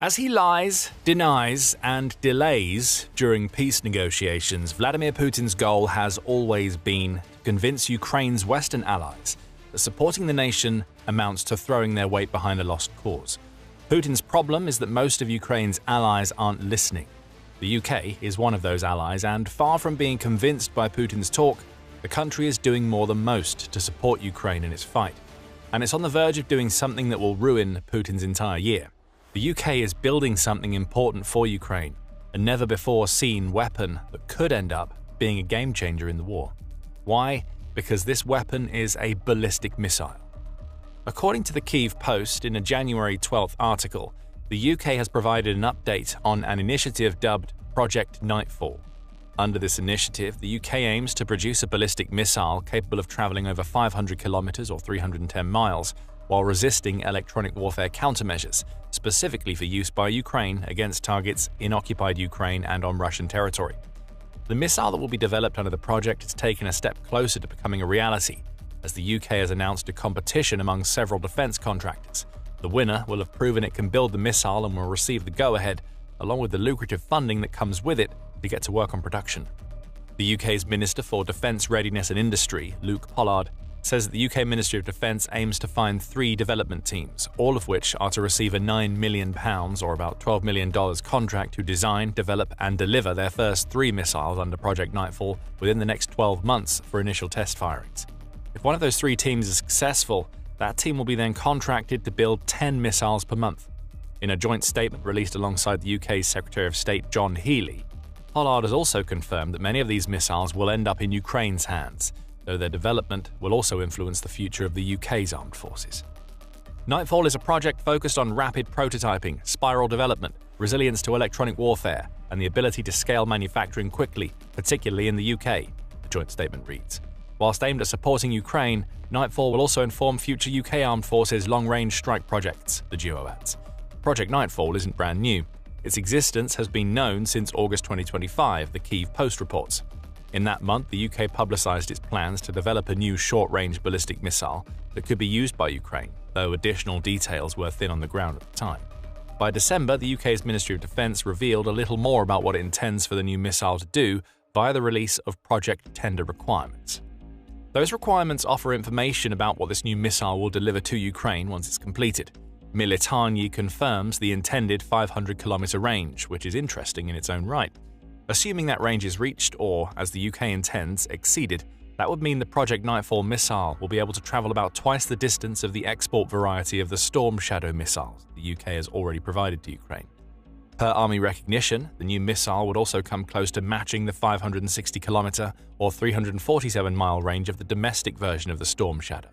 As he lies, denies, and delays during peace negotiations, Vladimir Putin's goal has always been to convince Ukraine's Western allies that supporting the nation amounts to throwing their weight behind a lost cause. Putin's problem is that most of Ukraine's allies aren't listening. The UK is one of those allies, and far from being convinced by Putin's talk, the country is doing more than most to support Ukraine in its fight. And it's on the verge of doing something that will ruin Putin's entire year. The UK is building something important for Ukraine, a never-before-seen weapon that could end up being a game-changer in the war. Why? Because this weapon is a ballistic missile. According to the Kyiv Post, in a January 12th article, the UK has provided an update on an initiative dubbed Project NIGHTFALL. Under this initiative, the UK aims to produce a ballistic missile capable of traveling over 500 kilometers or 310 miles, while resisting electronic warfare countermeasures, specifically for use by Ukraine against targets in occupied Ukraine and on Russian territory. The missile that will be developed under the project has taken a step closer to becoming a reality, as the UK has announced a competition among several defense contractors. The winner will have proven it can build the missile and will receive the go-ahead, along with the lucrative funding that comes with it to get to work on production. The UK's Minister for Defence Readiness and Industry, Luke Pollard, says that the UK Ministry of Defence aims to find 3 development teams, all of which are to receive a £9 million or about $12 million contract to design, develop and deliver their first 3 missiles under Project NIGHTFALL within the next 12 months for initial test firings. If one of those 3 teams is successful, that team will be then contracted to build 10 missiles per month. In a joint statement released alongside the UK's Secretary of State John Healey, Pollard has also confirmed that many of these missiles will end up in Ukraine's hands, though their development will also influence the future of the UK's armed forces. NIGHTFALL is a project focused on rapid prototyping, spiral development, resilience to electronic warfare, and the ability to scale manufacturing quickly, particularly in the UK, the joint statement reads. Whilst aimed at supporting Ukraine, NIGHTFALL will also inform future UK armed forces long-range strike projects, the duo adds. Project NIGHTFALL isn't brand new. Its existence has been known since August 2025, the Kyiv Post reports. In that month, the UK publicised its plans to develop a new short-range ballistic missile that could be used by Ukraine, though additional details were thin on the ground at the time. By December, the UK's Ministry of Defence revealed a little more about what it intends for the new missile to do via the release of project tender requirements. Those requirements offer information about what this new missile will deliver to Ukraine once it's completed. Military confirms the intended 500-kilometre range, which is interesting in its own right. Assuming that range is reached or, as the UK intends, exceeded, that would mean the Project NIGHTFALL missile will be able to travel about twice the distance of the export variety of the Storm Shadow missiles the UK has already provided to Ukraine. Per Army recognition, the new missile would also come close to matching the 560-kilometre or 347-mile range of the domestic version of the Storm Shadow.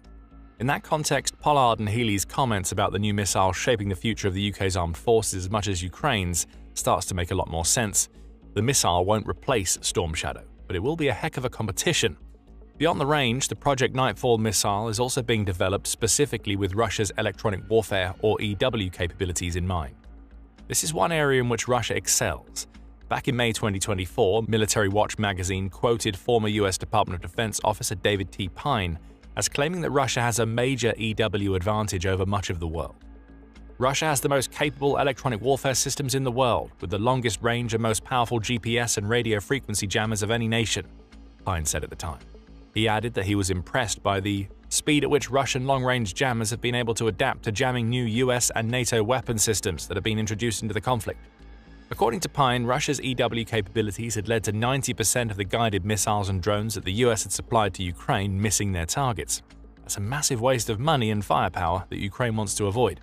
In that context, Pollard and Healey's comments about the new missile shaping the future of the UK's armed forces as much as Ukraine's starts to make a lot more sense. The missile won't replace Storm Shadow, but it will be a heck of a competition. Beyond the range, the Project NIGHTFALL missile is also being developed specifically with Russia's electronic warfare or EW capabilities in mind. This is one area in which Russia excels. Back in May 2024, Military Watch magazine quoted former US Department of Defense officer David T. Pine as claiming that Russia has a major EW advantage over much of the world. Russia has the most capable electronic warfare systems in the world, with the longest range and most powerful GPS and radio frequency jammers of any nation, Pine said at the time. He added that he was impressed by the speed at which Russian long-range jammers have been able to adapt to jamming new US and NATO weapon systems that have been introduced into the conflict. According to Pine, Russia's EW capabilities had led to 90% of the guided missiles and drones that the US had supplied to Ukraine missing their targets. That's a massive waste of money and firepower that Ukraine wants to avoid.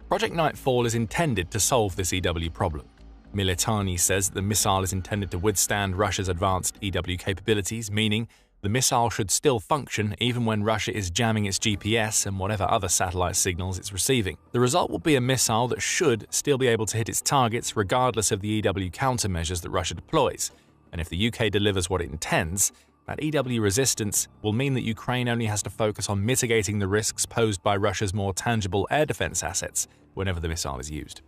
Project NIGHTFALL is intended to solve this EW problem. Military says that the missile is intended to withstand Russia's advanced EW capabilities, meaning the missile should still function even when Russia is jamming its GPS and whatever other satellite signals it's receiving. The result will be a missile that should still be able to hit its targets regardless of the EW countermeasures that Russia deploys. And if the UK delivers what it intends, that EW resistance will mean that Ukraine only has to focus on mitigating the risks posed by Russia's more tangible air defense assets whenever the missile is used.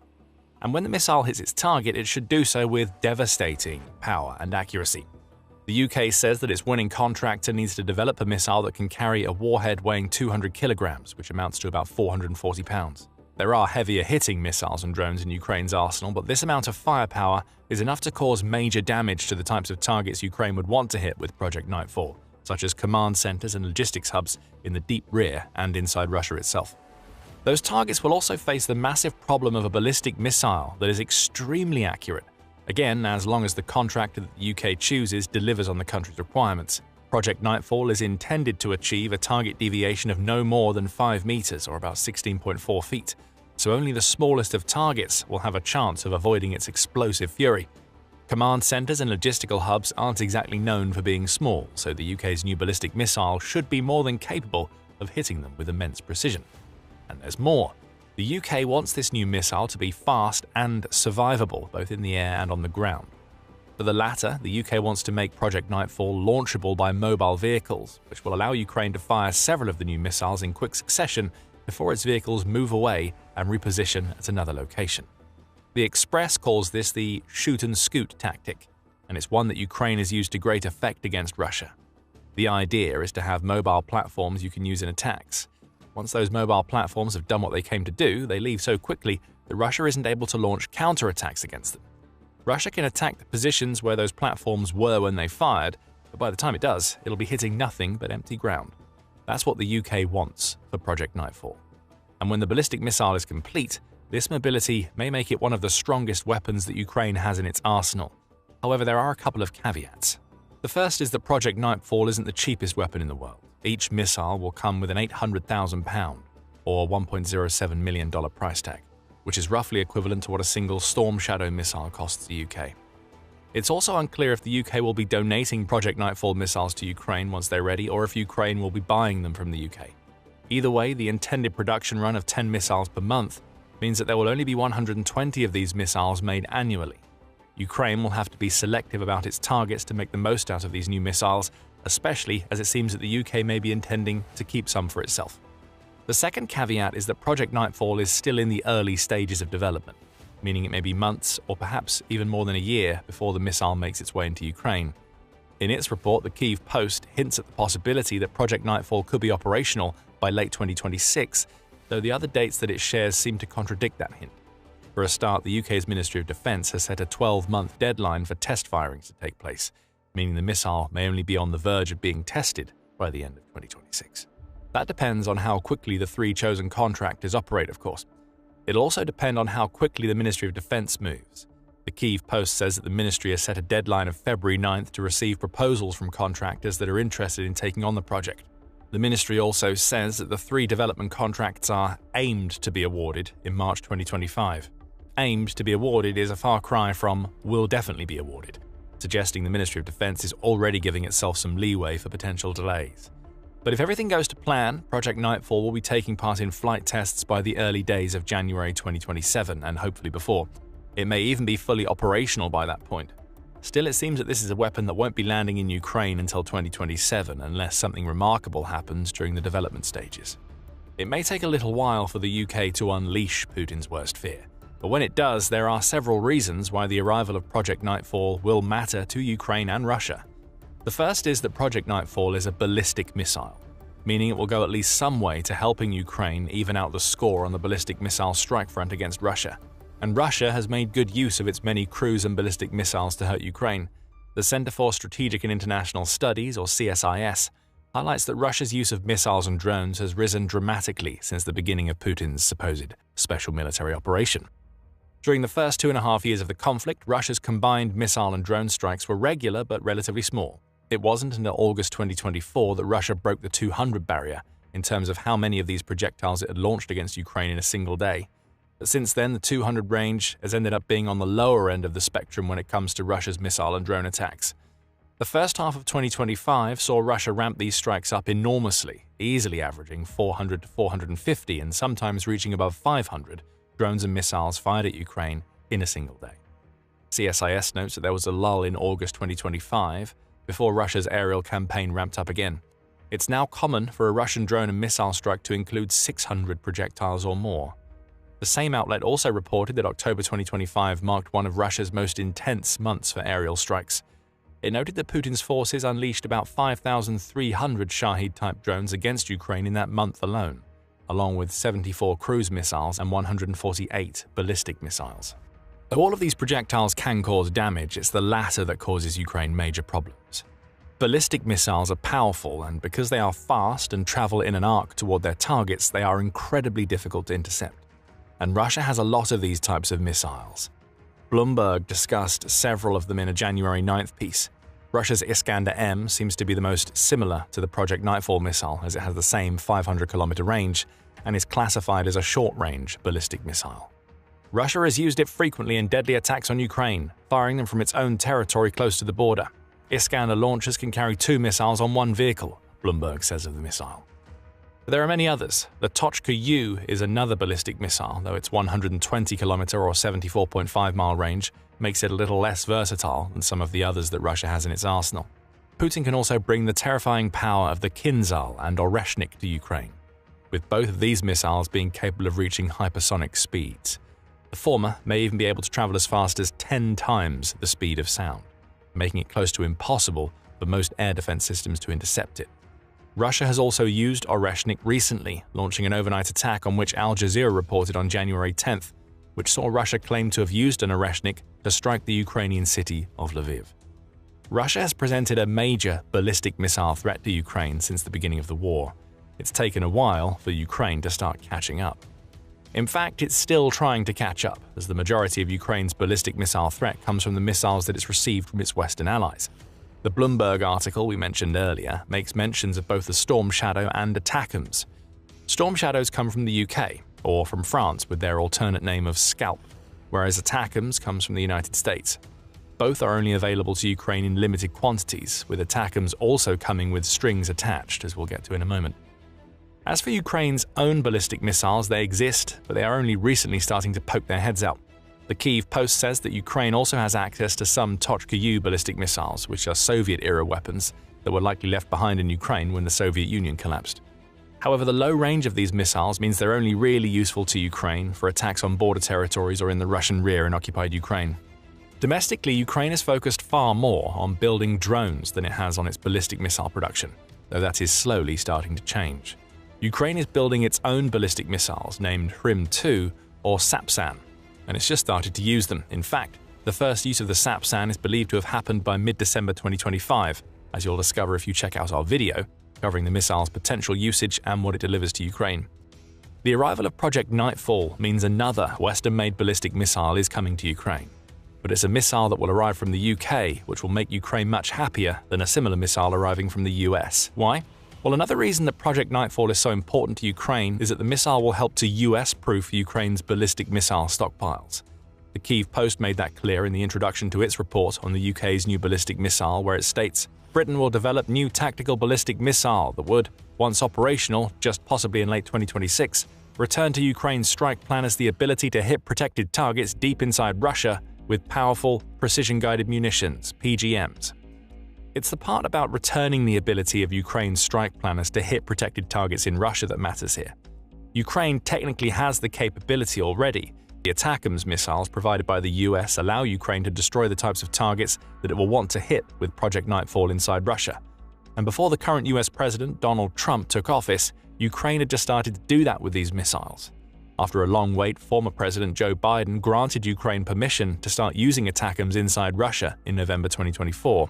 And when the missile hits its target, it should do so with devastating power and accuracy. The UK says that its winning contractor needs to develop a missile that can carry a warhead weighing 200 kilograms, which amounts to about 440 pounds. There are heavier hitting missiles and drones in Ukraine's arsenal, but this amount of firepower is enough to cause major damage to the types of targets Ukraine would want to hit with Project Nightfall, such as command centers and logistics hubs in the deep rear and inside Russia itself. Those targets will also face the massive problem of a ballistic missile that is extremely accurate, again as long as the contractor that the UK chooses delivers on the country's requirements. Project Nightfall is intended to achieve a target deviation of no more than 5 meters, or about 16.4 feet, so only the smallest of targets will have a chance of avoiding its explosive fury. Command centers and logistical hubs aren't exactly known for being small, so the UK's new ballistic missile should be more than capable of hitting them with immense precision. And there's more. The UK wants this new missile to be fast and survivable, both in the air and on the ground. For the latter, the UK wants to make Project Nightfall launchable by mobile vehicles, which will allow Ukraine to fire several of the new missiles in quick succession before its vehicles move away and reposition at another location. The Express calls this the shoot-and-scoot tactic, and it's one that Ukraine has used to great effect against Russia. The idea is to have mobile platforms you can use in attacks. Once those mobile platforms have done what they came to do, they leave so quickly that Russia isn't able to launch counterattacks against them. Russia can attack the positions where those platforms were when they fired, but by the time it does, it'll be hitting nothing but empty ground. That's what the UK wants for Project Nightfall. And when the ballistic missile is complete, this mobility may make it one of the strongest weapons that Ukraine has in its arsenal. However, there are a couple of caveats. The first is that Project Nightfall isn't the cheapest weapon in the world. Each missile will come with an £800,000 or $1.07 million price tag, which is roughly equivalent to what a single Storm Shadow missile costs the UK. It's also unclear if the UK will be donating Project Nightfall missiles to Ukraine once they're ready, or if Ukraine will be buying them from the UK. Either way, the intended production run of 10 missiles per month means that there will only be 120 of these missiles made annually. Ukraine will have to be selective about its targets to make the most out of these new missiles, especially as it seems that the UK may be intending to keep some for itself. The second caveat is that Project Nightfall is still in the early stages of development, meaning it may be months or perhaps even more than a year before the missile makes its way into Ukraine. In its report, the Kyiv Post hints at the possibility that Project Nightfall could be operational by late 2026, though the other dates that it shares seem to contradict that hint. For a start, the UK's Ministry of Defence has set a 12-month deadline for test firings to take place, meaning the missile may only be on the verge of being tested by the end of 2026. That depends on how quickly the 3 chosen contractors operate, of course. It'll also depend on how quickly the Ministry of Defence moves. The Kyiv Post says that the ministry has set a deadline of February 9th to receive proposals from contractors that are interested in taking on the project. The ministry also says that the 3 development contracts are aimed to be awarded in March 2025. Aimed to be awarded is a far cry from will definitely be awarded, suggesting the Ministry of Defence is already giving itself some leeway for potential delays. But if everything goes to plan, Project Nightfall will be taking part in flight tests by the early days of January 2027 and hopefully before. It may even be fully operational by that point. Still, it seems that this is a weapon that won't be landing in Ukraine until 2027 unless something remarkable happens during the development stages. It may take a little while for the UK to unleash Putin's worst fear, but when it does, there are several reasons why the arrival of Project Nightfall will matter to Ukraine and Russia. The first is that Project Nightfall is a ballistic missile, meaning it will go at least some way to helping Ukraine even out the score on the ballistic missile strike front against Russia. And Russia has made good use of its many cruise and ballistic missiles to hurt Ukraine. The Center for Strategic and International Studies, or CSIS, highlights that Russia's use of missiles and drones has risen dramatically since the beginning of Putin's supposed special military operation. During the first 2.5 years of the conflict, Russia's combined missile and drone strikes were regular but relatively small. It wasn't until August 2024 that Russia broke the 200 barrier in terms of how many of these projectiles it had launched against Ukraine in a single day. But since then, the 200 range has ended up being on the lower end of the spectrum when it comes to Russia's missile and drone attacks. The first half of 2025 saw Russia ramp these strikes up enormously, easily averaging 400 to 450 and sometimes reaching above 500 drones and missiles fired at Ukraine in a single day. CSIS notes that there was a lull in August 2025 before Russia's aerial campaign ramped up again. It's now common for a Russian drone and missile strike to include 600 projectiles or more. The same outlet also reported that October 2025 marked one of Russia's most intense months for aerial strikes. It noted that Putin's forces unleashed about 5,300 Shahid-type drones against Ukraine in that month alone. along with 74 cruise missiles and 148 ballistic missiles. Though all of these projectiles can cause damage, it's the latter that causes Ukraine major problems. Ballistic missiles are powerful, and because they are fast and travel in an arc toward their targets, they are incredibly difficult to intercept. And Russia has a lot of these types of missiles. Bloomberg discussed several of them in a January 9th piece. Russia's Iskander-M seems to be the most similar to the Project NIGHTFALL missile, as it has the same 500-kilometer range and is classified as a short-range ballistic missile. Russia has used it frequently in deadly attacks on Ukraine, firing them from its own territory close to the border. Iskander launchers can carry 2 missiles on one vehicle, Bloomberg says of the missile. But there are many others. The Tochka-U is another ballistic missile, though its 120-kilometer or 74.5-mile range makes it a little less versatile than some of the others that Russia has in its arsenal. Putin can also bring the terrifying power of the Kinzhal and Oreshnik to Ukraine, with both of these missiles being capable of reaching hypersonic speeds. The former may even be able to travel as fast as 10 times the speed of sound, making it close to impossible for most air defense systems to intercept it. Russia has also used Oreshnik recently, launching an overnight attack on which Al Jazeera reported on January 10th, which saw Russia claim to have used an Oreshnik to strike the Ukrainian city of Lviv. Russia has presented a major ballistic missile threat to Ukraine since the beginning of the war. It's taken a while for Ukraine to start catching up. In fact, it's still trying to catch up, as the majority of Ukraine's ballistic missile threat comes from the missiles that it's received from its Western allies. The Bloomberg article we mentioned earlier makes mentions of both the Storm Shadow and ATACMS. Storm Shadows come from the UK, or from France with their alternate name of Scalp, whereas ATACMS comes from the United States. Both are only available to Ukraine in limited quantities, with ATACMS also coming with strings attached, as we'll get to in a moment. As for Ukraine's own ballistic missiles, they exist, but they are only recently starting to poke their heads out. The Kyiv Post says that Ukraine also has access to some Tochka-U ballistic missiles, which are Soviet-era weapons that were likely left behind in Ukraine when the Soviet Union collapsed. However, the low range of these missiles means they're only really useful to Ukraine for attacks on border territories or in the Russian rear in occupied Ukraine. Domestically, Ukraine has focused far more on building drones than it has on its ballistic missile production, though that is slowly starting to change. Ukraine is building its own ballistic missiles named Hrim-2 or Sapsan, and it's just started to use them. In fact, the first use of the Sapsan is believed to have happened by mid-December 2025, as you'll discover if you check out our video covering the missile's potential usage and what it delivers to Ukraine. The arrival of Project NIGHTFALL means another Western-made ballistic missile is coming to Ukraine. But it's a missile that will arrive from the UK, which will make Ukraine much happier than a similar missile arriving from the US. Why? Well, another reason that Project NIGHTFALL is so important to Ukraine is that the missile will help to US-proof Ukraine's ballistic missile stockpiles. The Kyiv Post made that clear in the introduction to its report on the UK's new ballistic missile, where it states, Britain will develop new tactical ballistic missile that would, once operational, just possibly in late 2026, return to Ukraine's strike plan as the ability to hit protected targets deep inside Russia with powerful, precision-guided munitions, PGMs. It's the part about returning the ability of Ukraine's strike planners to hit protected targets in Russia that matters here. Ukraine technically has the capability already. The ATACMS missiles provided by the US allow Ukraine to destroy the types of targets that it will want to hit with Project NIGHTFALL inside Russia. And before the current US President Donald Trump took office, Ukraine had just started to do that with these missiles. After a long wait, former President Joe Biden granted Ukraine permission to start using ATACMS inside Russia in November 2024.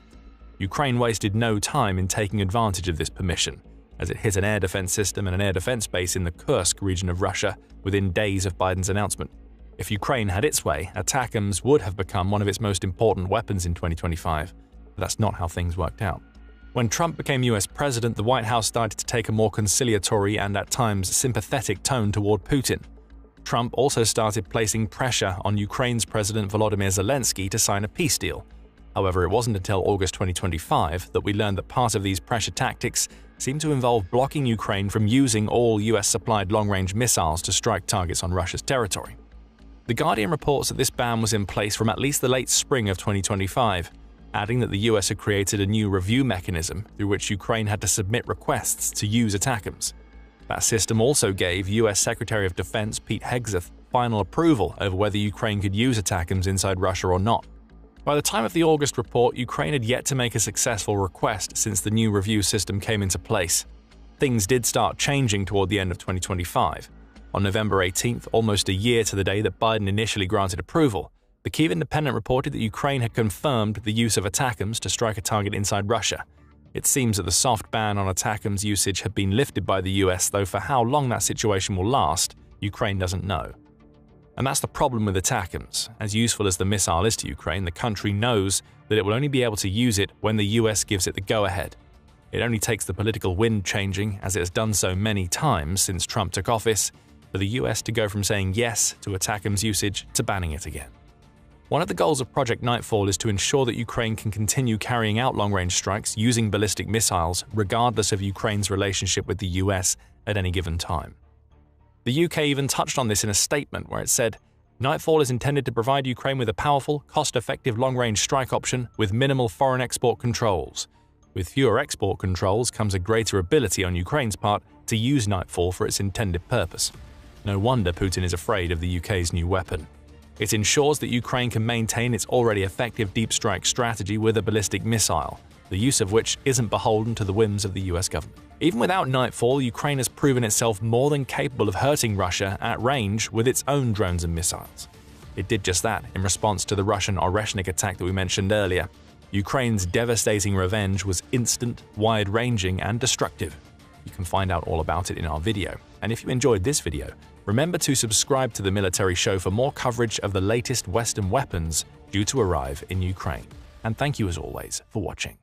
Ukraine wasted no time in taking advantage of this permission, as it hit an air defense system and an air defense base in the Kursk region of Russia within days of Biden's announcement. If Ukraine had its way, ATACMS would have become one of its most important weapons in 2025, but that's not how things worked out. When Trump became US president, the White House started to take a more conciliatory and at times sympathetic tone toward Putin. Trump also started placing pressure on Ukraine's President Volodymyr Zelensky to sign a peace deal. However, it wasn't until August 2025 that we learned that part of these pressure tactics seemed to involve blocking Ukraine from using all US-supplied long-range missiles to strike targets on Russia's territory. The Guardian reports that this ban was in place from at least the late spring of 2025, adding that the US had created a new review mechanism through which Ukraine had to submit requests to use ATACMS. That system also gave US Secretary of Defense Pete Hegseth final approval over whether Ukraine could use ATACMS inside Russia or not. By the time of the August report, Ukraine had yet to make a successful request since the new review system came into place. things did start changing toward the end of 2025. On November 18th, almost a year to the day that Biden initially granted approval, the Kyiv Independent reported that Ukraine had confirmed the use of ATACMS to strike a target inside Russia. It seems that the soft ban on ATACMS usage had been lifted by the US, though for how long that situation will last, Ukraine doesn't know. And that's the problem with ATACMS. As useful as the missile is to Ukraine, the country knows that it will only be able to use it when the US gives it the go-ahead. It only takes the political wind changing, as it has done so many times since Trump took office, for the US to go from saying yes to ATACMS usage to banning it again. One of the goals of Project Nightfall is to ensure that Ukraine can continue carrying out long-range strikes using ballistic missiles regardless of Ukraine's relationship with the US at any given time. The UK even touched on this in a statement where it said, "Nightfall is intended to provide Ukraine with a powerful, cost-effective long-range strike option with minimal foreign export controls. With fewer export controls comes a greater ability on Ukraine's part to use Nightfall for its intended purpose." No wonder Putin is afraid of the UK's new weapon. It ensures that Ukraine can maintain its already effective deep strike strategy with a ballistic missile, the use of which isn't beholden to the whims of the US government. Even without Nightfall, Ukraine has proven itself more than capable of hurting Russia at range with its own drones and missiles. It did just that in response to the Russian Oreshnik attack that we mentioned earlier. Ukraine's devastating revenge was instant, wide-ranging, and destructive. You can find out all about it in our video. And if you enjoyed this video, remember to subscribe to the Military Show for more coverage of the latest Western weapons due to arrive in Ukraine. And thank you as always for watching.